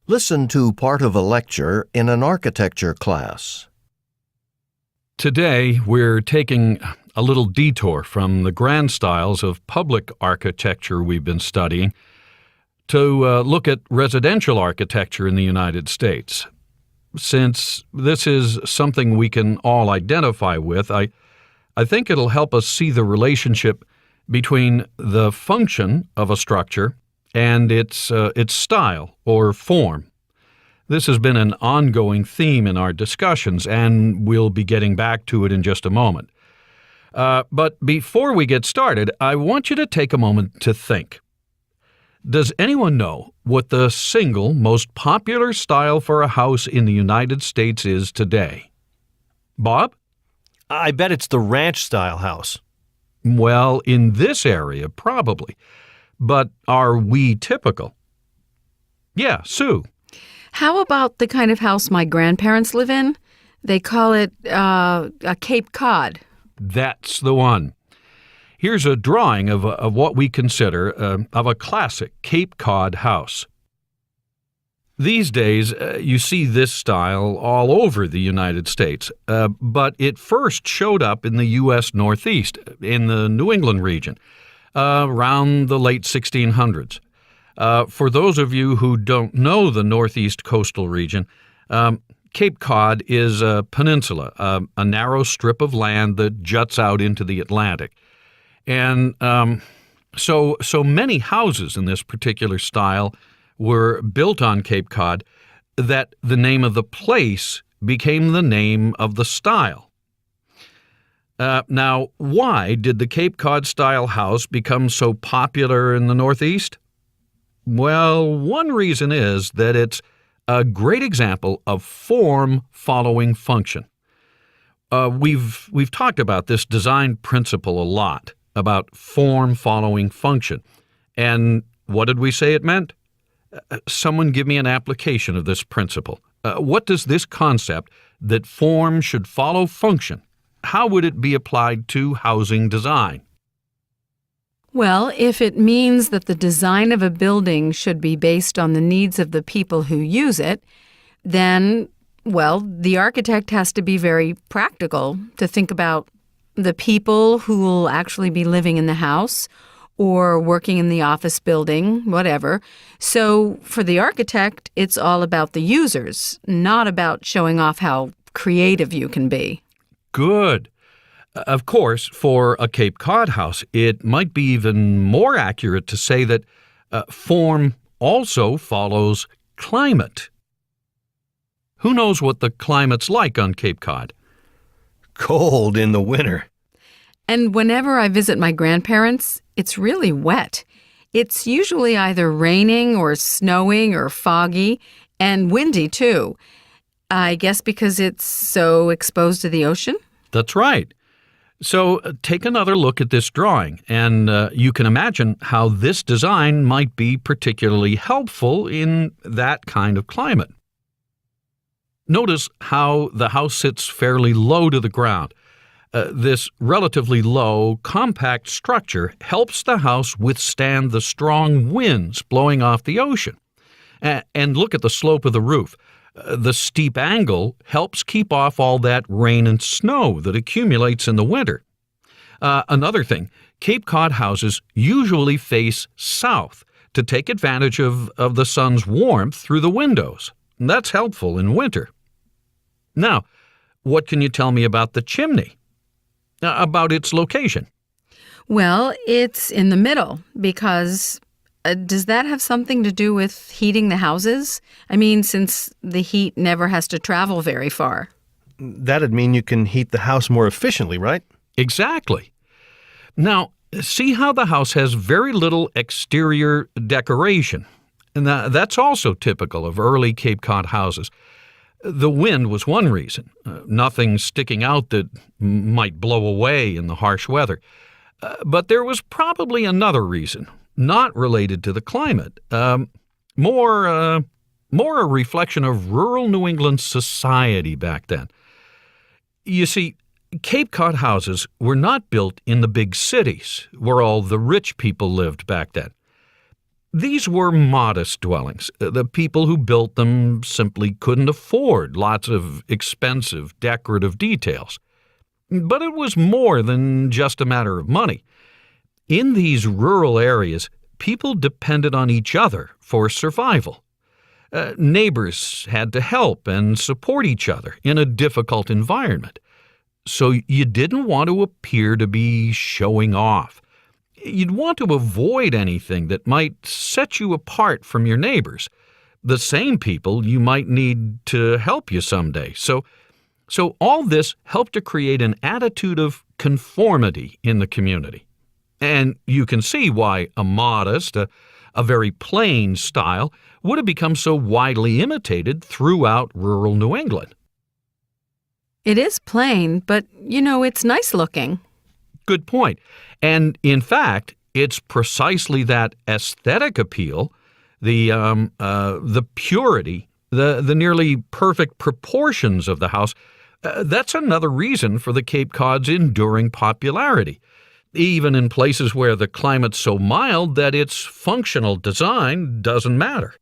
Listen to part of a lecture in an architecture class. Today, we're taking a little detour from the grand styles of public architecture we've been studying to look at residential architecture in the United States. Since this is something we can all identify with, I think it'll help us see the relationship between the function of a structure and its style or form. This has been an ongoing theme in our discussions, and we'll be getting back to it in just a moment. But before we get started, I want you to take a moment to think. Does anyone know what the single most popular style for a house in the United States is today? Bob? I bet it's the ranch-style house. Well, in this area, probably. But are we typical? Yeah, Sue. How about the kind of house my grandparents live in? They call it a Cape Cod. That's the one. Here's a drawing of what we consider of a classic Cape Cod house. These days, you see this style all over the United States, but it first showed up in the U.S. Northeast, in the New England region, around the late 1600s. For those of you who don't know the Northeast coastal region, Cape Cod is a peninsula, a narrow strip of land that juts out into the Atlantic. And so many houses in this particular style were built on Cape Cod that the name of the place became the name of the style. Now, why did the Cape Cod style house become so popular in the Northeast? Well, one reason is that it's a great example of form following function. We've talked about this design principle a lot, about form following function. And what did we say it meant? Someone give me an application of this principle. What does this concept that form should follow function, how would it be applied to housing design? Well, if it means that the design of a building should be based on the needs of the people who use it, then, well, the architect has to be very practical to think about the people who will actually be living in the house or working in the office building, whatever. So for the architect, it's all about the users, not about showing off how creative you can be. Good. Of course, for a Cape Cod house, it might be even more accurate to say that form also follows climate. Who knows what the climate's like on Cape Cod? Cold in the winter. And whenever I visit my grandparents, it's really wet. It's usually either raining or snowing or foggy, and windy too. I guess because it's so exposed to the ocean? That's right. So take another look at this drawing, and you can imagine how this design might be particularly helpful in that kind of climate. Notice how the house sits fairly low to the ground. This relatively low, compact structure helps the house withstand the strong winds blowing off the ocean. And look at the slope of the roof. The steep angle helps keep off all that rain and snow that accumulates in the winter. Another thing, Cape Cod houses usually face south to take advantage of the sun's warmth through the windows. That's helpful in winter. Now, what can you tell me about the chimney? About its location? Well, it's in the middle because does that have something to do with heating the houses? I mean, since the heat never has to travel very far. That'd mean you can heat the house more efficiently, right? Exactly. Now, see how the house has very little exterior decoration. And that's also typical of early Cape Cod houses. The wind was one reason, nothing sticking out that might blow away in the harsh weather. But there was probably another reason, not related to the climate, more a reflection of rural New England society back then. You see, Cape Cod houses were not built in the big cities where all the rich people lived back then. These were modest dwellings. The people who built them simply couldn't afford lots of expensive decorative details. But it was more than just a matter of money. In these rural areas, people depended on each other for survival. Neighbors had to help and support each other in a difficult environment. So you didn't want to appear to be showing off. You'd want to avoid anything that might set you apart from your neighbors, the same people you might need to help you someday. So all this helped to create an attitude of conformity in the community. And you can see why a modest, a very plain style would have become so widely imitated throughout rural New England. It is plain, but, it's nice looking. Good point. And in fact, it's precisely that aesthetic appeal, the purity, the nearly perfect proportions of the house, that's another reason for the Cape Cod's enduring popularity, even in places where the climate's so mild that its functional design doesn't matter.